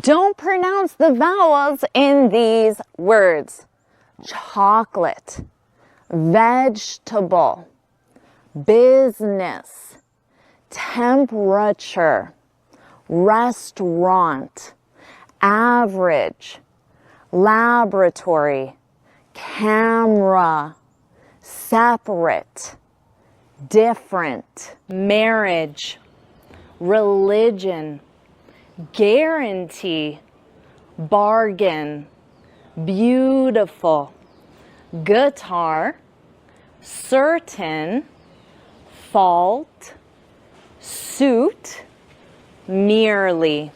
Don't pronounce the vowels in these words. Chocolate, vegetable, business, temperature, restaurant, average, laboratory, camera, separate, different, marriage, religion, guarantee, bargain, beautiful, guitar, certain, fault, suit, merely.